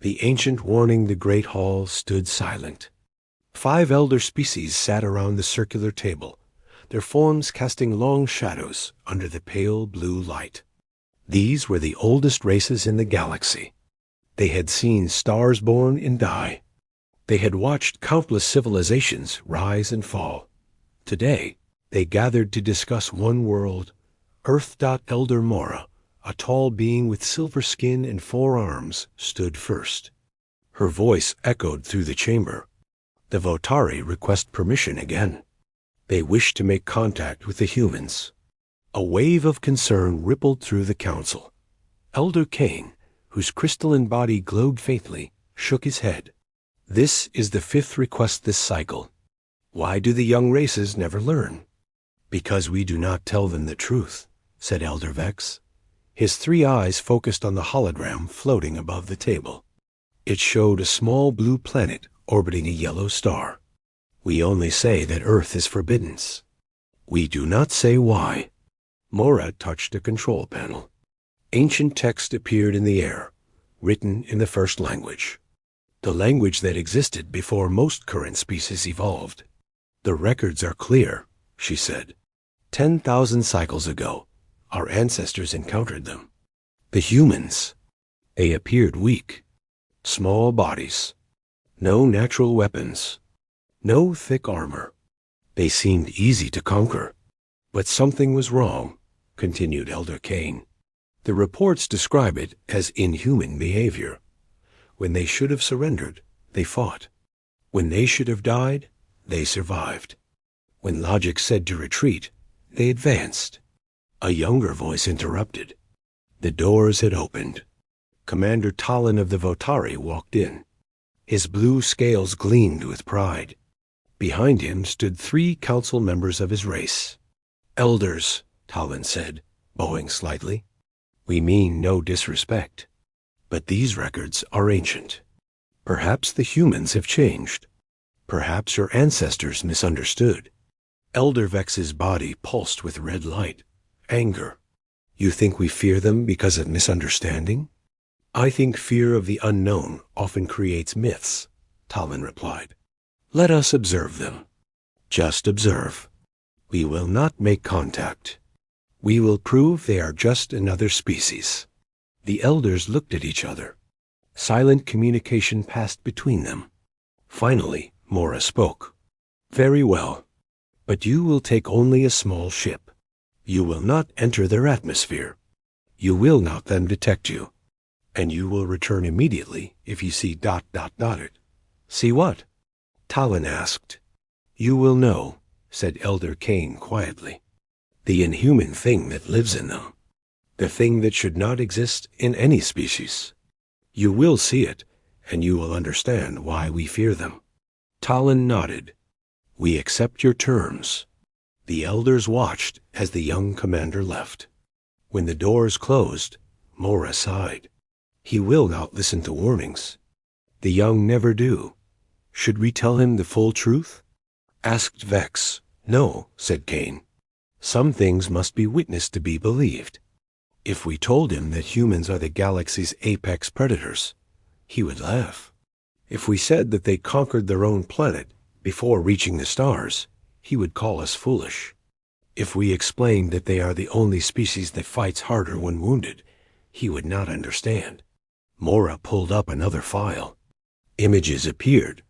The ancient warning the great hall stood silent. 5 elder species sat around the circular table, their forms casting long shadows under the pale blue light. These were the oldest races in the galaxy. They had seen stars born and die. They had watched countless civilizations rise and fall. Today, they gathered to discuss one world, Earth. Elder Mora, a tall being with silver skin and 4 arms, stood first. Her voice echoed through the chamber. The Votari request permission again. They wished to make contact with the humans. A wave of concern rippled through the council. Elder Kane, whose crystalline body glowed faintly, shook his head. This is the 5th request this cycle. Why do the young races never learn? Because we do not tell them the truth, said Elder Vex. His 3 eyes focused on the hologram floating above the table. It showed a small blue planet orbiting a yellow star. We only say that Earth is forbidden. We do not say why. Mora touched a control panel. Ancient text appeared in the air, written in the first language. The language that existed before most current species evolved. The records are clear, she said. 10,000 cycles ago, our ancestors encountered them. The humans. They appeared weak. Small bodies. No natural weapons. No thick armor. They seemed easy to conquer. But something was wrong, continued Elder Kane. The reports describe it as inhuman behavior. When they should have surrendered, they fought. When they should have died, they survived. When logic said to retreat, they advanced. A younger voice interrupted. The doors had opened. Commander Talon of the Votari walked in. His blue scales gleamed with pride. Behind him stood 3 council members of his race. Elders, Talon said, bowing slightly. We mean no disrespect. But these records are ancient. Perhaps the humans have changed. Perhaps your ancestors misunderstood. Elder Vex's body pulsed with red light. Anger. You think we fear them because of misunderstanding? I think fear of the unknown often creates myths, Talon replied. Let us observe them. Just observe. We will not make contact. We will prove they are just another species. The elders looked at each other. Silent communication passed between them. Finally, Mora spoke. Very well. But you will take only a small ship. You will not enter their atmosphere. You will not then detect you. And you will return immediately if you see ... it. See what? Talon asked. You will know, said Elder Kane quietly. The inhuman thing that lives in them. The thing that should not exist in any species. You will see it, and you will understand why we fear them. Talon nodded. We accept your terms. The elders watched as the young commander left. When the doors closed, Mora sighed. He will not listen to warnings. The young never do. Should we tell him the full truth? Asked Vex. No, said Kane. Some things must be witnessed to be believed. If we told him that humans are the galaxy's apex predators, he would laugh. If we said that they conquered their own planet before reaching the stars, he would call us foolish. If we explained that they are the only species that fights harder when wounded, he would not understand. Mora pulled up another file. Images appeared.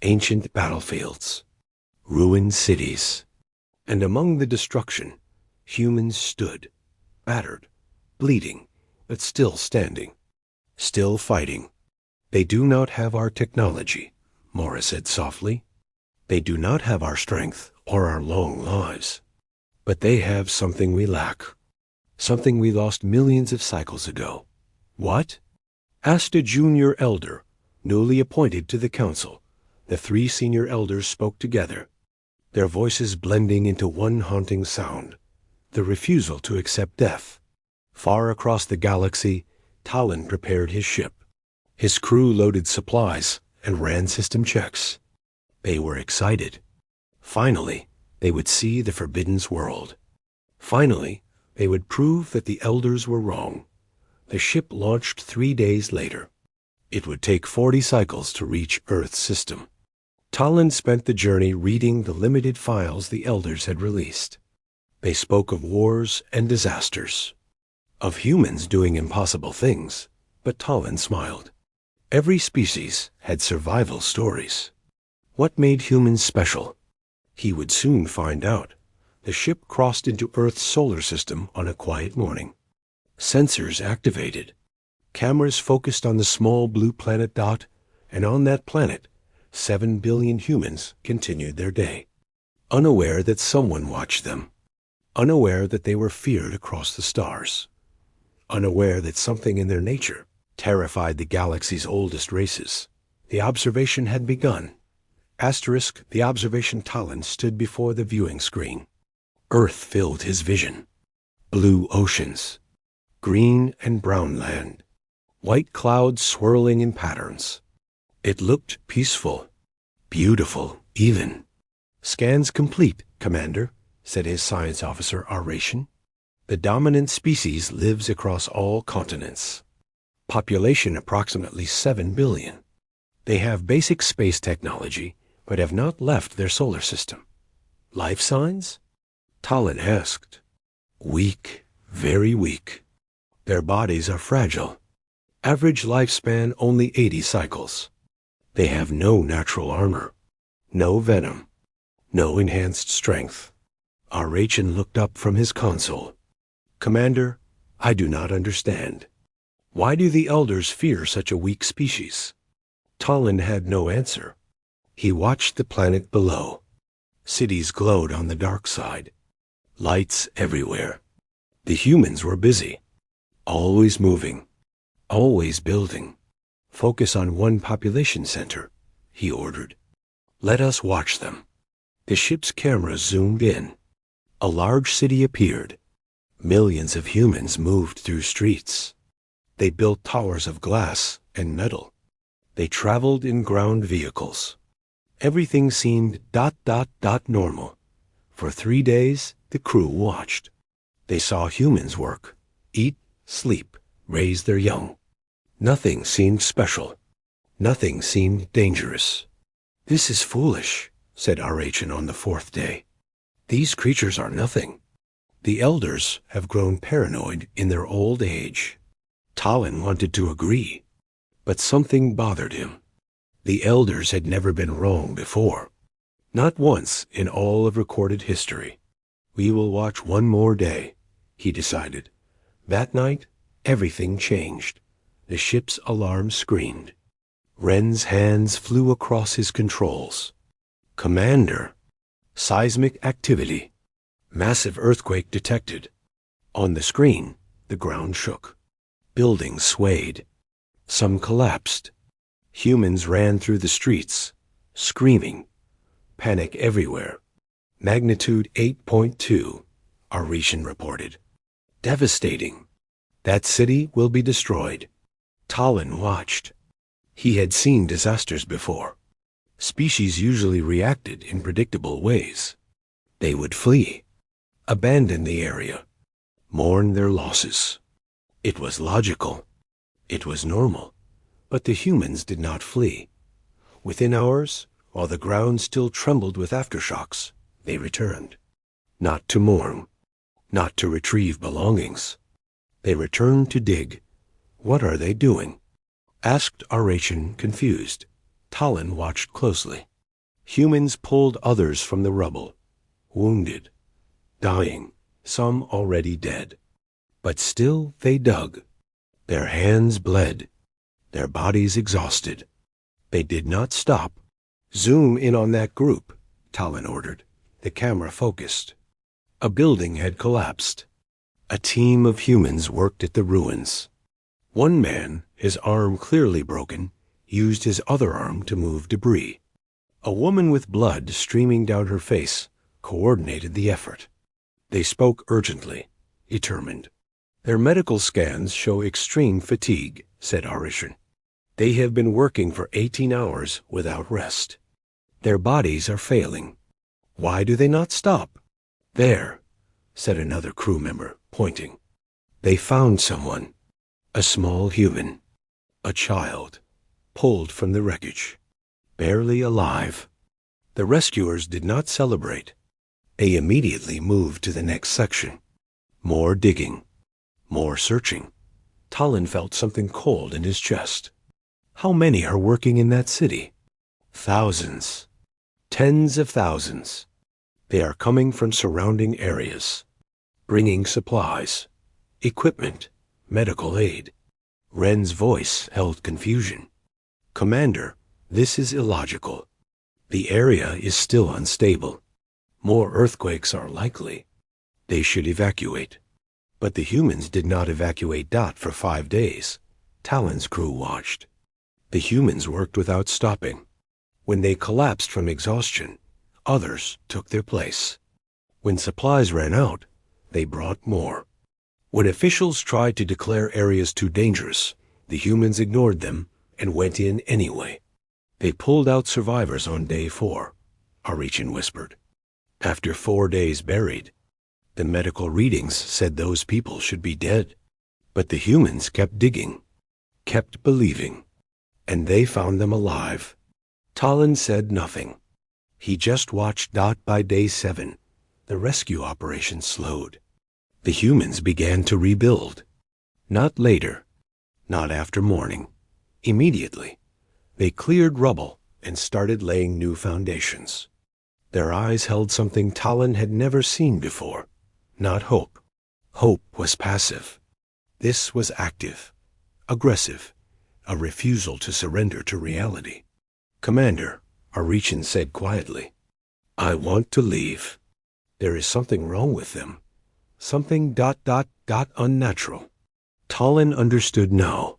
Ancient battlefields. Ruined cities. And among the destruction, humans stood, battered, bleeding, but still standing, still fighting. They do not have our technology, Mora said softly. They do not have our strength or our long lives. But they have something we lack, something we lost millions of cycles ago. What? Asked a junior elder, newly appointed to the council. The 3 senior elders spoke together, their voices blending into one haunting sound, the refusal to accept death. Far across the galaxy, Talon prepared his ship. His crew loaded supplies and ran system checks. They were excited. Finally, they would see the Forbidden World. Finally, they would prove that the elders were wrong. The ship launched 3 days later. It would take 40 cycles to reach Earth's system. Talon spent the journey reading the limited files the elders had released. They spoke of wars and disasters, of humans doing impossible things, but Talon smiled. Every species had survival stories. What made humans special? He would soon find out. The ship crossed into Earth's solar system on a quiet morning. Sensors activated. Cameras focused on the small blue planet dot, and on that planet, 7 billion humans continued their day, unaware that someone watched them, unaware that they were feared across the stars, unaware that something in their nature terrified the galaxy's oldest races. The observation had begun. Asterisk, the observation Talon stood before the viewing screen. Earth filled his vision. Blue oceans, green and brown land, white clouds swirling in patterns. It looked peaceful, beautiful even. "Scans complete, Commander," said his science officer, Aration. "The dominant species lives across all continents. Population approximately 7 billion. They have basic space technology, but have not left their solar system. Life signs?" Talon asked. "Weak, very weak. Their bodies are fragile. Average lifespan only 80 cycles. They have no natural armor, no venom, no enhanced strength." Aration looked up from his console. "Commander, I do not understand. Why do the elders fear such a weak species?" Talon had no answer. He watched the planet below. Cities glowed on the dark side. Lights everywhere. The humans were busy, always moving, always building. "Focus on one population center," he ordered. "Let us watch them." The ship's cameras zoomed in. A large city appeared. Millions of humans moved through streets. They built towers of glass and metal. They traveled in ground vehicles. Everything seemed ... normal. For 3 days, the crew watched. They saw humans work, eat, sleep, raise their young. Nothing seemed special. Nothing seemed dangerous. "This is foolish," said Aration on the 4th day. "These creatures are nothing. The elders have grown paranoid in their old age." Talon wanted to agree, but something bothered him. The elders had never been wrong before. Not once in all of recorded history. "We will watch one more day," he decided. That night, everything changed. The ship's alarm screamed. Wren's hands flew across his controls. "Commander, seismic activity. Massive earthquake detected." On the screen, the ground shook. Buildings swayed. Some collapsed. Humans ran through the streets, screaming. Panic everywhere. "Magnitude 8.2, Aration reported. "Devastating. That city will be destroyed." Talon watched. He had seen disasters before. Species usually reacted in predictable ways. They would flee, abandon the area, mourn their losses. It was logical. It was normal. But the humans did not flee. Within hours, while the ground still trembled with aftershocks, they returned. Not to mourn, not to retrieve belongings. They returned to dig. "What are they doing?" asked Aration, confused. Talon watched closely. Humans pulled others from the rubble, wounded, dying, some already dead. But still they dug. Their hands bled, their bodies exhausted. They did not stop. "Zoom in on that group," Talon ordered. The camera focused. A building had collapsed. A team of humans worked at the ruins. One man, his arm clearly broken, used his other arm to move debris. A woman with blood streaming down her face coordinated the effort. They spoke urgently, determined. "Their medical scans show extreme fatigue," said Aration. "They have been working for 18 hours without rest. Their bodies are failing. Why do they not stop?" "There," said another crew member, pointing. They found someone. A small human. A child. pulled from the wreckage, barely alive. The rescuers did not celebrate. They immediately moved to the next section. More digging, more searching. Talon felt something cold in his chest. How many are working in that city? Thousands. Tens of thousands. They are coming from surrounding areas, bringing supplies, equipment, medical aid. Ren's voice held confusion. Commander, this is illogical. The area is still unstable. More earthquakes are likely. They should evacuate. But the humans did not evacuate for 5 days. Talon's crew watched. The humans worked without stopping. When they collapsed from exhaustion, others took their place. When supplies ran out, they brought more. When officials tried to declare areas too dangerous, the humans ignored them and went in anyway. They pulled out survivors on day 4, Arichin whispered. After 4 days buried, the medical readings said those people should be dead. But the humans kept digging, kept believing, and they found them alive. Talon said nothing. He just watched. By day 7, the rescue operation slowed. The humans began to rebuild. Not later, not after morning. Immediately, they cleared rubble and started laying new foundations. Their eyes held something Talon had never seen before. Not hope. Hope was passive. This was active, aggressive, a refusal to surrender to reality. Commander, Arichin said quietly, I want to leave. There is something wrong with them. Something ... unnatural. Talon understood now.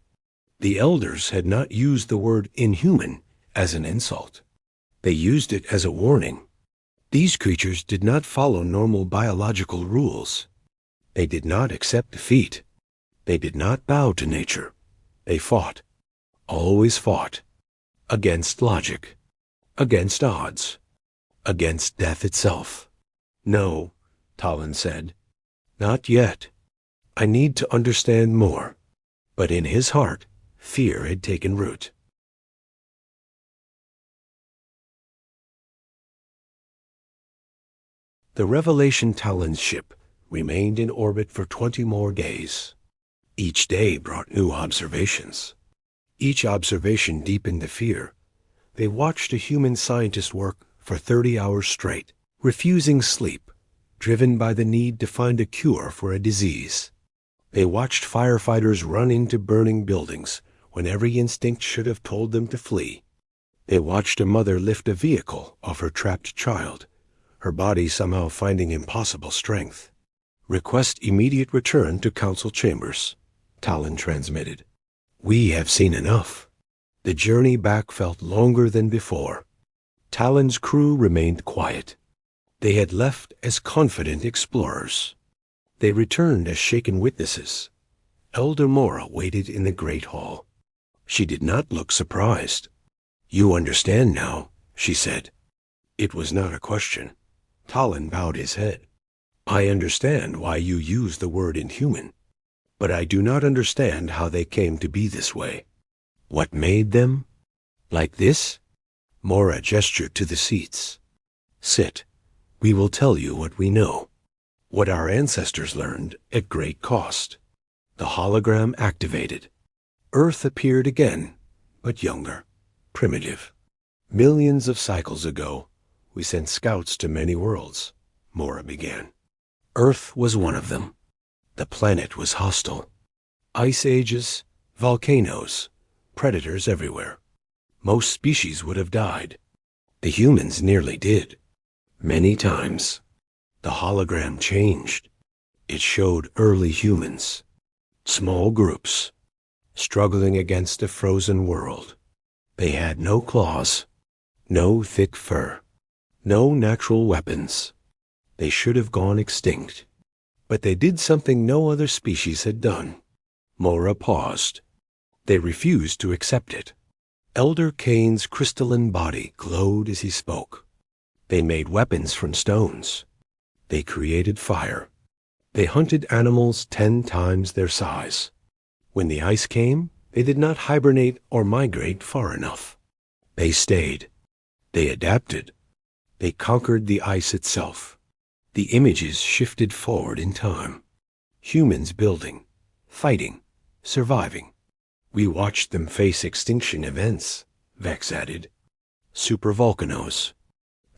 The elders had not used the word inhuman as an insult. They used it as a warning. These creatures did not follow normal biological rules. They did not accept defeat. They did not bow to nature. They fought, always fought, against logic, against odds, against death itself. No, Talon said, not yet. I need to understand more. But in his heart, fear had taken root. The Revelation Talon's ship remained in orbit for 20 more days. Each day brought new observations. Each observation deepened the fear. They watched a human scientist work for 30 hours straight, refusing sleep, driven by the need to find a cure for a disease. They watched firefighters run into burning buildings when every instinct should have told them to flee. They watched a mother lift a vehicle off her trapped child, her body somehow finding impossible strength. Request immediate return to council chambers, Talon transmitted. We have seen enough. The journey back felt longer than before. Talon's crew remained quiet. They had left as confident explorers. They returned as shaken witnesses. Elder Mora waited in the great hall. She did not look surprised. You understand now, she said. It was not a question. Talon bowed his head. I understand why you use the word inhuman, but I do not understand how they came to be this way. What made them? Like this? Mora gestured to the seats. Sit. We will tell you what we know. What our ancestors learned at great cost. The hologram activated. Earth appeared again, but younger, primitive. Millions of cycles ago, we sent scouts to many worlds, Mora began. Earth was one of them. The planet was hostile. Ice ages, volcanoes, predators everywhere. Most species would have died. The humans nearly did. Many times. The hologram changed. It showed early humans, small groups, struggling against a frozen world. They had no claws, no thick fur, no natural weapons. They should have gone extinct. But they did something no other species had done. Mora paused. They refused to accept it. Elder Kane's crystalline body glowed as he spoke. They made weapons from stones. They created fire. They hunted animals 10 times their size. When the ice came, They did not hibernate or migrate far enough. They stayed. They adapted. They conquered the ice itself. The images shifted forward in time. Humans building, fighting, surviving. We watched them face extinction events, Vex added. Supervolcanoes,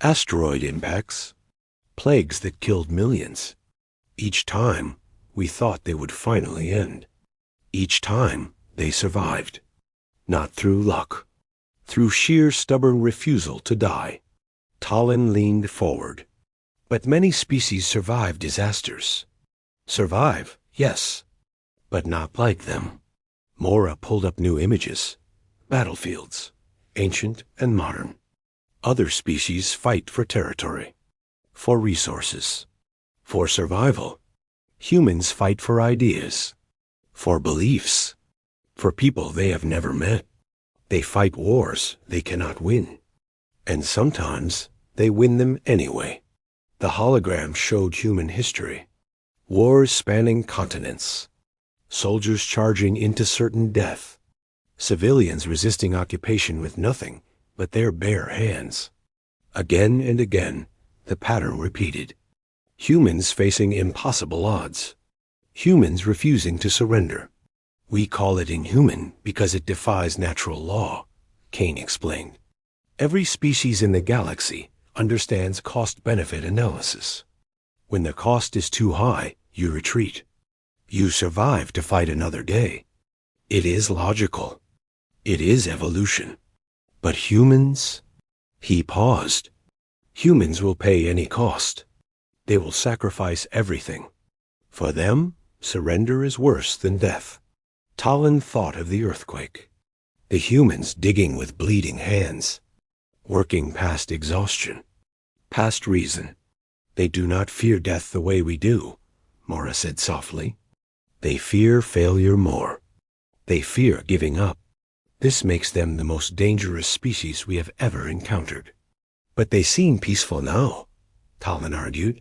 asteroid impacts, plagues that killed millions. Each time, we thought they would finally end. Each time, they survived. Not through luck. Through sheer stubborn refusal to die. Talon leaned forward. But many species survive disasters. Survive, yes, but not like them. Mora pulled up new images. Battlefields, ancient and modern. Other species fight for territory, for resources, for survival. Humans fight for ideas, for beliefs, for people they have never met. They fight wars they cannot win. And sometimes they win them anyway. The hologram showed human history. Wars spanning continents. Soldiers charging into certain death. Civilians resisting occupation with nothing but their bare hands. Again and again, the pattern repeated. Humans facing impossible odds. Humans refusing to surrender. We call it inhuman because it defies natural law, Kane explained. Every species in the galaxy understands cost-benefit analysis. When the cost is too high, you retreat. You survive to fight another day. It is logical. It is evolution. But humans? He paused. Humans will pay any cost. They will sacrifice everything. For them, surrender is worse than death. Talon thought of the earthquake. The humans digging with bleeding hands. Working past exhaustion. Past reason. They do not fear death the way we do, Mora said softly. They fear failure more. They fear giving up. This makes them the most dangerous species we have ever encountered. But they seem peaceful now, Talon argued.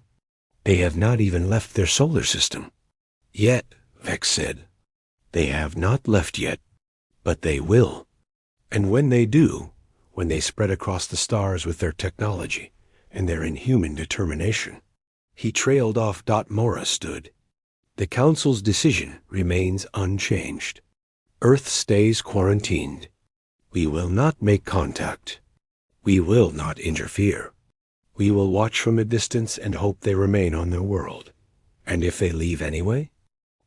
They have not even left their solar system. Yet, Vex said. They have not left yet, but they will. And when they do, when they spread across the stars with their technology and their inhuman determination. He trailed off. Mora stood. The Council's decision remains unchanged. Earth stays quarantined. We will not make contact. We will not interfere. We will watch from a distance and hope they remain on their world. And if they leave anyway?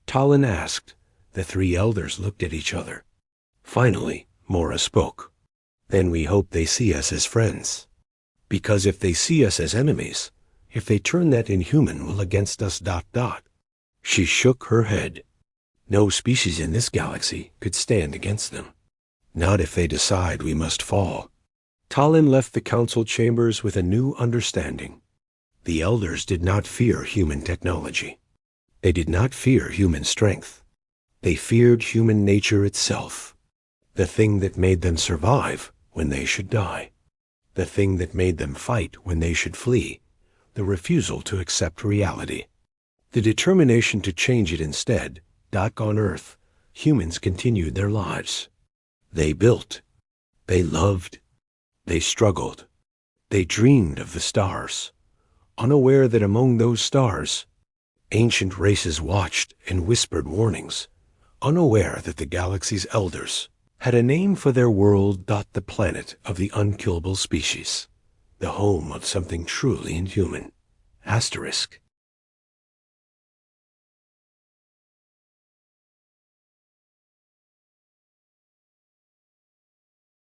Talon asked. The three elders looked at each other. Finally, Mora spoke. Then we hope they see us as friends. Because if they see us as enemies, if they turn that inhuman will against us. She shook her head. No species in this galaxy could stand against them. Not if they decide we must fall. Talon left the council chambers with a new understanding. The elders did not fear human technology. They did not fear human strength. They feared human nature itself. The thing that made them survive when they should die. The thing that made them fight when they should flee. The refusal to accept reality. The determination to change it instead. On Earth, humans continued their lives. They built. They loved. They struggled. They dreamed of the stars, unaware that among those stars, ancient races watched and whispered warnings, unaware that the galaxy's elders had a name for their world. The planet of the unkillable species, the home of something truly inhuman. Asterisk.